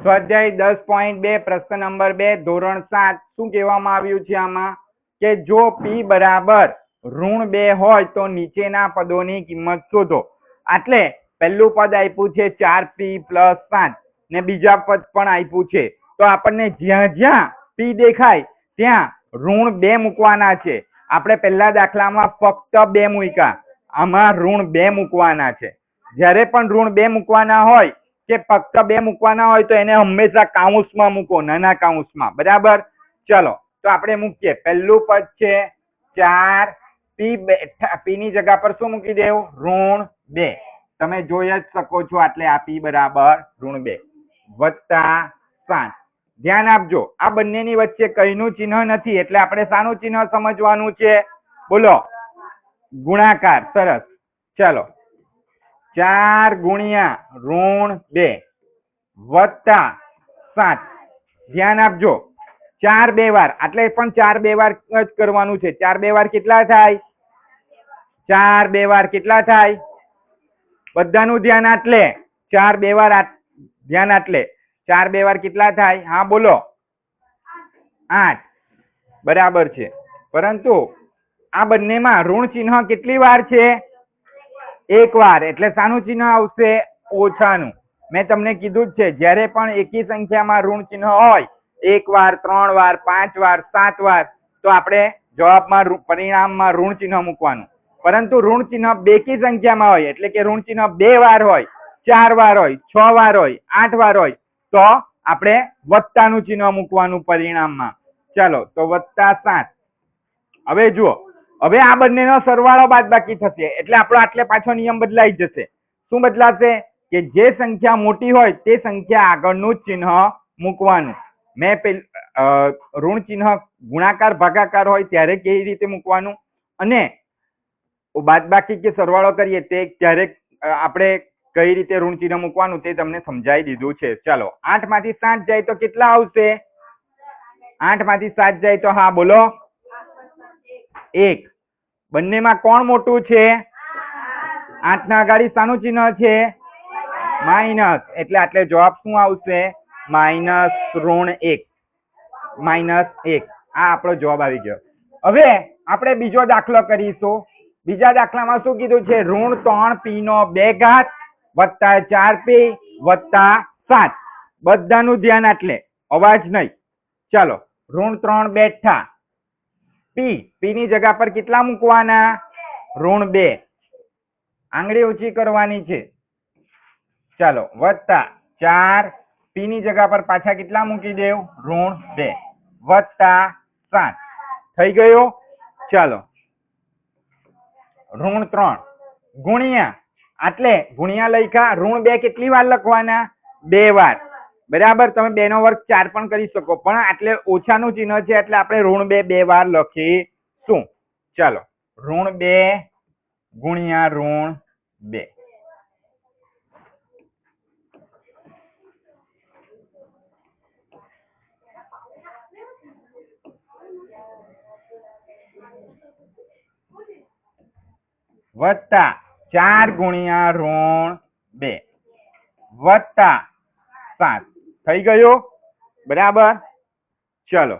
સ્વાધ્યાય 10.2 પ્રશ્ન નંબર 2 ધોરણ 7 શું કહેવામાં આવ્યું છે આમાં કે જો p બરાબર ઋણ 2 હોય તો નીચેના પદોની કિંમત શોધો. એટલે પહેલું પદ આપ્યું છે 4p + 7 ને બીજા પદ પણ આપ્યું છે. તો આપણને જ્યાં જ્યાં p દેખાય ત્યાં ઋણ 2 મૂકવાના છે. આપણે પહેલા દાખલામાં ફક્ત 2 મૂક્યા, આમાં ઋણ 2 મૂકવાના છે. જ્યારે પણ ઋણ 2 મૂકવાના હોય કે ફક્ત 2 મૂકવાના હોય તો એને હંમેશા કાઉન્સમાં મૂકો, નાના કાઉન્સમાં. બરાબર? ચલો તો આપણે મૂકીએ. પહેલું પદ છે 4p, p ની જગ્યા પર શું મૂકી દેવું? ઋણ 2. તમે જોઈ જ શકો છો. એટલે આ p બરાબર ઋણ 2 વત્તા 7. ધ્યાન આપજો, આ બંનેની વચ્ચે કઈનું ચિહ્ન નથી એટલે આપણે શાનું ચિહ્ન સમજવાનું છે? બોલો, ગુણાકાર. સરસ. ચલો 4 ગુણ્યા ઋણ 2 વત્તા 7. ધ્યાન આપજો, 4 2 વાર એટલે પણ 4 2 વાર જ કરવાનું છે. 4 2 વાર કેટલા થાય? 4 2 વાર કેટલા થાય? બધાનું ધ્યાન આટલે. 4 2 વાર ધ્યાન આટલે. 4 2 વાર કેટલા થાય? હા બોલો, 8. બરાબર છે. પરંતુ આ બંનેમાં ઋણ ચિહ્ન કેટલી વાર છે? એક વાર. એટલે શાનું ચિહ્ન આવશે? ઓછાનું. મેં તમને કીધું જ છે, જ્યારે પણ એકી સંખ્યામાં ઋણ ચિહ્ન હોય, 1 વાર, 3 વાર, 5 વાર, 7 વાર, તો આપણે જવાબમાં પરિણામમાં ઋણ ચિહ્ન મૂકવાનું. પરંતુ ઋણ ચિહ્ન બેકી સંખ્યામાં હોય એટલે કે ઋણ ચિહ્ન 2 વાર હોય, 4 વાર હોય, 6 વાર હોય, 8 વાર હોય તો આપણે વત્તાનું ચિહ્ન મૂકવાનું પરિણામમાં. ચાલો તો +7. હવે જુઓ, હવે આ બંનેનો સરવાળો બાદબાકી થશે એટલે આપણો આટલે પાછો નિયમ બદલાઈ જશે. શું બદલાશે? કે જે સંખ્યા મોટી હોય તે સંખ્યા આગળનું જ ચિહ્ન મૂકવાનું. મેં ઋણ ચિહ્ન ગુણાકાર ભાગાકાર હોય ત્યારે કેવી રીતે મૂકવાનું અને બાદબાકી કે સરવાળો કરીએ તે ત્યારે આપણે કઈ રીતે ઋણ ચિહ્ન મૂકવાનું તે તમને સમજાવી દીધું છે. ચાલો 8 માંથી 7 જાય તો કેટલા આવશે? 8 માંથી 7 જાય તો હા બોલો, 1. બંનેમાં કોણ મોટું છે? 8 ના આગળ શાનું ચિહ્ન છે? માઇનસ. એટલે જવાબ શું આવશે? -1. -1. આ આપણો જવાબ આવી ગયો. હવે આપણે બીજો દાખલો કરીશું. બીજા દાખલામાં શું કીધું છે? ઋણ 3p નો 2 ઘાત વત્તા 4p વત્તા 7. બધાનું ધ્યાન એટલે અવાજ નહીં. ચાલો ઋણ 3 બેઠા, p ની જગ્યા પર કેટલા મૂકવાના? ઋણ 2. આંગળી ઊંચી કરવાની છે. ચાલો વત્તા 4, p ની જગ્યા પર પાછા કેટલા મૂકી દેવ? ઋણ 2 વત્તા 7. થઈ ગયો? ચાલો ઋણ 3 ગુણ્યા, એટલે ગુણ્યા લખ્યા. ઋણ 2 કેટલી વાર લખવાના? 2 વાર. બરાબર? તમે 2 નો વર્ગ 4 પણ કરી શકો, પણ એટલે ઓછાનું ચિહ્ન છે એટલે આપણે ઋણ 2 2 વાર લખીશું. ચાલો ઋણ 2 ગુણ્યા ઋણ 2. વત્તા 4 ગુણ્યા ઋણ 2 વત્તા 7. થઈ ગયું? બરાબર? ચલો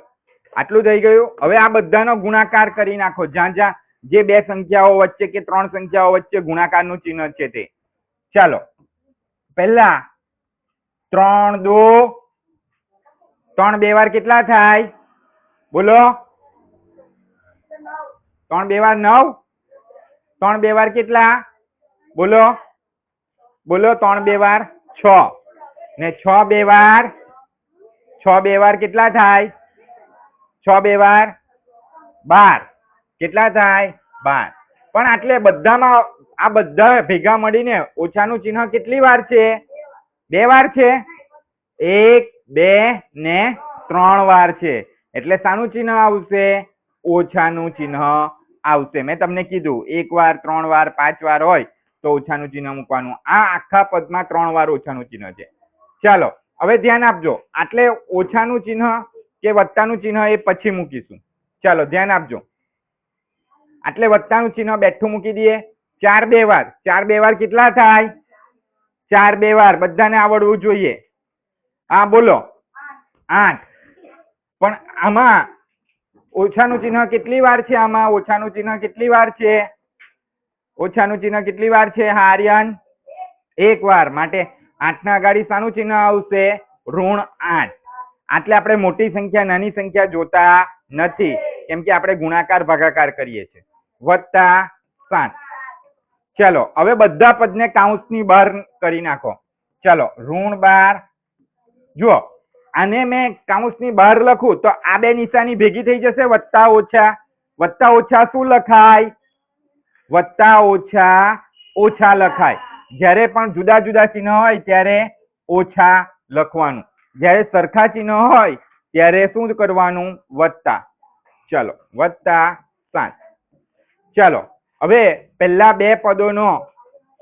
આટલું થઈ ગયું. હવે આ બધાનો ગુણાકાર કરી નાખો. જ્યાં જ્યાં જે બે સંખ્યાઓ વચ્ચે કે 3 સંખ્યાઓ વચ્ચે ગુણાકારનું ચિહ્ન છે તે. ચાલો પહેલા 3 2 3 2 વાર કેટલા થાય? બોલો, 3 2 વાર 9. 3 2 વાર કેટલા? બોલો બોલો, 3 2 વાર 6 ને 6 2 વાર 6 2 વાર કેટલા થાય? 6 2 વાર 12. કેટલા થાય? 12. પણ આટલે બધામાં આ બધા ભેગા મળીને ઓછાનું ચિહ્ન કેટલી વાર છે? 2 વાર છે. 1 2 ને 3 વાર છે. એટલે શાનું ચિહ્ન આવશે? ઓછાનું ચિહ્ન આવશે. મેં તમને કીધું 1 વાર, 3 વાર, 5 વાર હોય તો ઓછાનું ચિહ્ન મૂકવાનું. આ આખા પદમાં 3 વાર ઓછાનું ચિહ્ન છે. ચાલો હવે ધ્યાન આપજો, આટલે ઓછાનું ચિહ્ન કે વત્તાનું ચિહ્ન એ પછી મૂકીશું. ચાલો ધ્યાન આપજો, આટલે વત્તાનું ચિહ્ન બેઠું મૂકી દઈએ. 4 2 વાર 4 2 વાર કેટલા થાય? 4 2 વાર બધાને આવડવું જોઈએ. હા બોલો 8. પણ આમાં ઓછાનું ચિહ્ન કેટલી વાર છે? આમાં ઓછાનું ચિહ્ન કેટલી વાર છે? ઓછાનું ચિહ્ન કેટલી વાર છે? હા આર્યન, એક વાર. માટે 8 ના આગળ શાનું ચિહ્ન આવશે? ઋણ 8. એટલે આપણે મોટી સંખ્યા નાની સંખ્યા જોતા નથી, કેમ કે આપણે ગુણાકાર ભાગાકાર કરીએ છીએ. વત્તા 7. ચલો હવે બધા પદને કાઉન્સની બહાર કરી નાખો. ચલો ઋણ 12. જુઓ આને મેં કાઉન્સની બહાર લખું તો આ બે નિશાની ભેગી થઈ જશે, વત્તા ઓછા. વત્તા ઓછા શું લખાય? વત્તા ઓછા ઓછા લખાય. જ્યારે પણ જુદા જુદા ચિહ્ન હોય ત્યારે ઓછા લખવાનું, જ્યારે સરખા ચિહ્ન હોય ત્યારે શું કરવાનું? વત્તા. ચલો વત્તા 7. ચલો હવે પહેલા બે પદોનો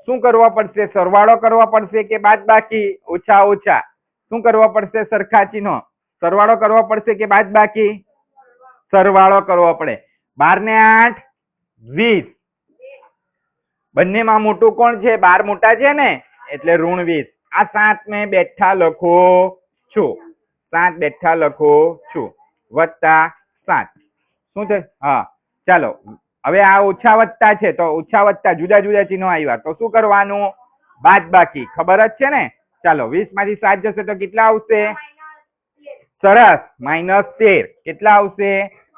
શું કરવો પડશે? સરવાળો કરવો પડશે કે બાદબાકી? ઓછા ઓછા. શું કરવો પડશે? સરખા ચિહ્નો. સરવાળો કરવો પડશે કે બાદબાકી? સરવાળો કરવો પડે. 12 ને 8 20. બંનેમાં મોટું કોણ છે? 12 મોટા છે ને, એટલે ઋણ 20. આ 7 મેં બેઠા લખું છું. 7 બેઠા લખું છું. વત્તા 7. શું છે? હા ચાલો હવે આ ઓછા વત્તા છે તો ઓછા વત્તા જુદા જુદા ચિહ્નો આવ્યા તો શું કરવાનું? બાદબાકી. ખબર જ છે ને? ચાલો 20 માંથી 7 જશે તો કેટલા આવશે? સરસ, -13. કેટલા આવશે?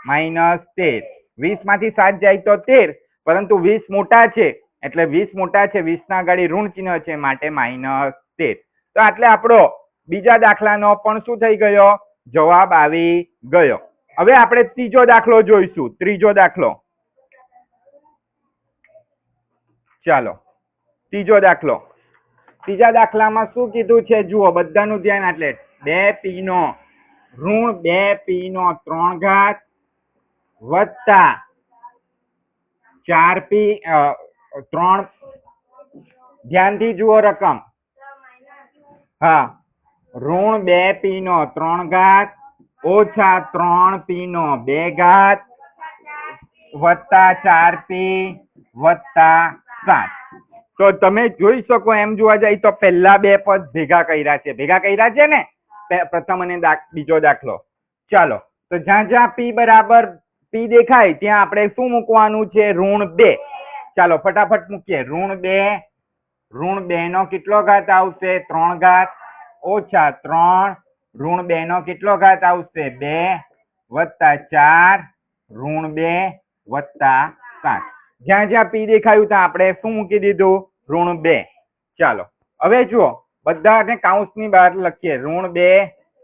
-13. 20 માંથી 7 જાય તો 13, પરંતુ 20 મોટા છે એટલે 20 મોટા છે, 20 ના આગળ ઋણ ચિહ્ન છે માટે -13. તો એટલે આપણો બીજા દાખલાનો પણ શું થઈ ગયો? જવાબ આવી ગયો. હવે આપણે ત્રીજો દાખલો જોઈશું. ત્રીજો દાખલો. ચાલો ત્રીજો દાખલો. ત્રીજા દાખલામાં શું કીધું છે? જુઓ બધાનું ધ્યાન. એટલે 2p નો ઋણ 2p નો 3 ઘાત વત્તા 4p 3. ધ્યાનથી જુઓ રકમ. હા ઋણ 2p નો 3 ઘાત ઓછા 3p નો 2 ઘાત વત્તા 4p વત્તા 7. તો તમે જોઈ શકો એમ જોવા જાય તો પહેલા બે પદ ભેગા કર્યા છે. ભેગા કર્યા છે ને પ્રથમ અને બીજો દાખલો. ચાલો તો જ્યાં જ્યાં p બરાબર p દેખાય ત્યાં આપણે શું મૂકવાનું છે? ઋણ 2. ચાલો ફટાફટ મૂકીએ. ઋણ 2 નો કેટલો ઘાત આવશે? 3 ઘાત ઓછા 3 ઋણ 2 નો કેટલો ઘાત આવશે? 2 વત્તા 4 ઋણ 2 વત્તા 7. જ્યાં જ્યાં p દેખાયું ત્યાં આપણે શું મૂકી દીધું? ઋણ 2. ચાલો હવે જુઓ બધાને કાઉન્સની બહાર લખીએ. ઋણ 2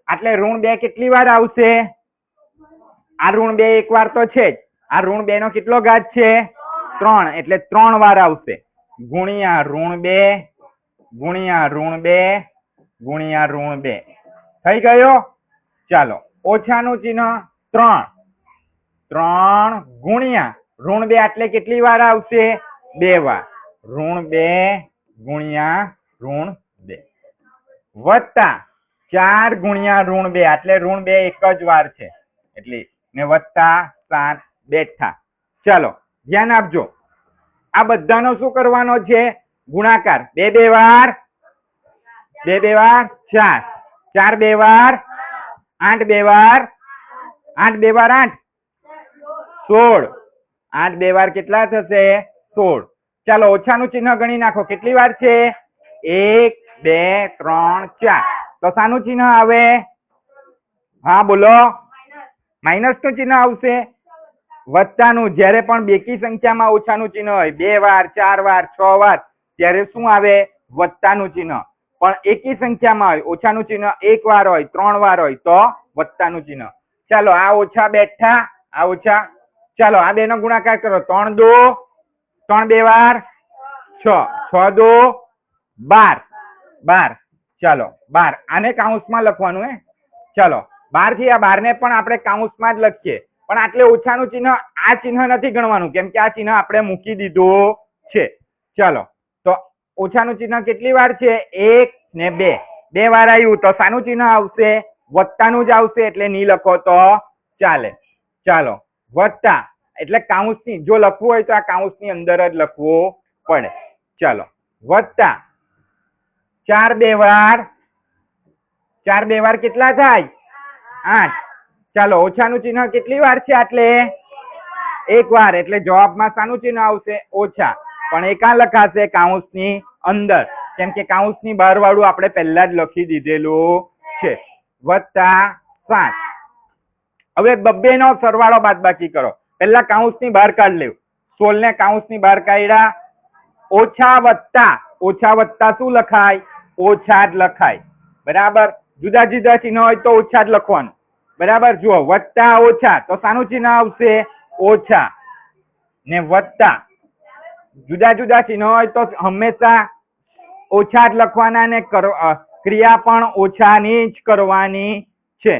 એટલે ઋણ 2 કેટલી વાર આવશે? આ ઋણ 2 એક વાર તો છે જ. આ ઋણ 2 નો કેટલો ઘાત છે? 3, એટલે 3 વાર આવશે. ગુણ્યા ઋણ 2 ગુણ્યા ઋણ 2 ગુણ્યા ઋણ 2 થઈ ગયો. ચાલો ઓછાનું ચિહ્ન 3. 3 ગુણ્યા ઋણ 2 એટલે કેટલી વાર આવશે? 2 વાર. ઋણ 2 ગુણ્યા ઋણ 2 વત્તા 4 ગુણ્યા ઋણ 2 એટલે ઋણ 2 એક જ વાર છે એટલે ને વત્તા 7 બેઠા. ચાલો ધ્યાન આપજો. આ બધાનો શું કરવાનો છે? ગુણાકાર. 2 2 વાર 2 2 વાર 4 4 2 વાર 8 2 વાર 8 2 વાર 8 16 8 2 વાર કેટલા થશે? 16. ચાલો ઓછાનું ચિહ્ન ગણી નાખો. કેટલી વાર છે? 1 2 3 4. તો શાનું ચિહ્ન આવે? હા બોલો. માઇનસ નું ચિહ્ન આવશે. વત્તાનું. જ્યારે પણ બેકી સંખ્યામાં ઓછાનું ચિહ્ન હોય 2 વાર 4 વાર 6 વાર ત્યારે શું આવે? વત્તાનું ચિહ્ન. પણ એકી સંખ્યામાં હોય ઓછાનું ચિહ્ન 1 વાર હોય 3 વાર હોય તો વત્તાનું ચિહ્ન. ચાલો આ ઓછા બેઠા, આ ઓછા. ચાલો આ બે નો ગુણાકાર કરો. 3 2 3 2 વાર 6 6 2 12 12. ચાલો 12. આને કાઉન્સમાં લખવાનું હે. ચાલો 12 થી આ 12 ને પણ આપણે કાઉન્સમાં જ લખીએ. પણ આટલે ઓછાનું ચિહ્ન આ ચિહ્ન નથી ગણવાનું કેમ કે આ ચિહ્ન આપણે મૂકી દીધું છે. ચાલો તો ઓછાનું ચિહ્ન કેટલી વાર છે? 1 ને 2. 2 વાર આવ્યું તો શાનું ચિહ્ન આવશે? વત્તાનું જ આવશે એટલે નહીં લખો તો ચાલે. ચાલો વત્તા એટલે કાઉન્સની જો લખવું હોય તો આ કાઉન્સની અંદર જ લખવું પડે. ચાલો વત્તા 4 2 વાર 4 2 વાર કેટલા થાય? 8. ચાલો ઓછાનું ચિહ્ન કેટલી વાર છે આટલે? 1 વાર. એટલે જવાબમાં શાનું ચિહ્ન આવશે? ઓછા. પણ એ ક્યાં લખાશે? કૌંસની અંદર. કેમ કે કૌંસની બહાર વાળું આપણે પહેલા જ લખી દીધેલું છે. +7. હવે બબ્બે નો સરવાળો બાદબાકી કરો. પહેલા કૌંસની બહાર કાઢ લેવું. 16 ને કૌંસની બહાર કાઢ્યા. ઓછા વત્તા શું લખાય? ઓછા જ લખાય. બરાબર. જુદા જુદા ચિહ્ન હોય તો ઓછા જ લખવાનું. બરાબર. જુઓ વત્તા ઓછા તો શાનું ચિહ્ન આવશે? ઓછા. ને વત્તા જુદા જુદા ચિહ્ન હોય તો હંમેશા ઓછા જ લખવાના ને ક્રિયા પણ ઓછાની જ કરવાની છે.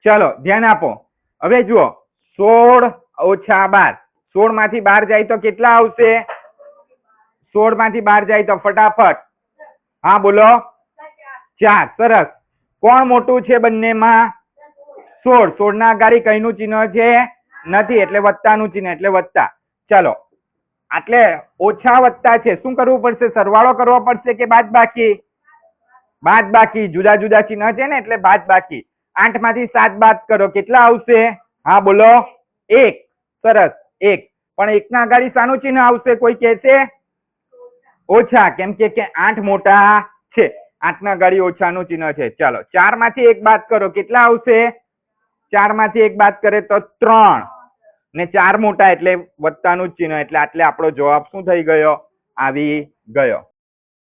ચલો ધ્યાન આપો. હવે જુઓ 16 ઓછા 12. 16 માંથી 12 જાય તો કેટલા આવશે? 16 માંથી 12 જાય તો ફટાફટ. હા બોલો. 4. સરસ. કોણ મોટું છે બંનેમાં? 16. 16 ના આગાડી કઈનું ચિહ્ન છે? નથી એટલે વત્તાનું ચિહ્ન એટલે વત્તા. ચલો એટલે ઓછા વત્તા છે. શું કરવું પડશે? સરવાળો કરવો પડશે કે બાદબાકી? બાદબાકી. જુદા જુદા ચિહ્ન છે ને એટલે બાદબાકી. 8 માંથી 7 બાદ કરો કેટલા આવશે? હા બોલો. 1. સરસ 1. પણ 1 ના આગાડી શાનું ચિહ્ન આવશે? કોઈ કહેશે? ઓછા. કેમ કે 8 મોટા છે. 8 ના આગાડી ઓછાનું ચિહ્ન છે. ચાલો 4 માંથી 1 બાદ કરો કેટલા આવશે? 4 માંથી 1 બાદ કરે તો 3. ને 4 મોટા એટલે વત્તાનું જ ચિહ્ન એટલે આટલે આપણો જવાબ શું થઈ ગયો? આવી ગયો.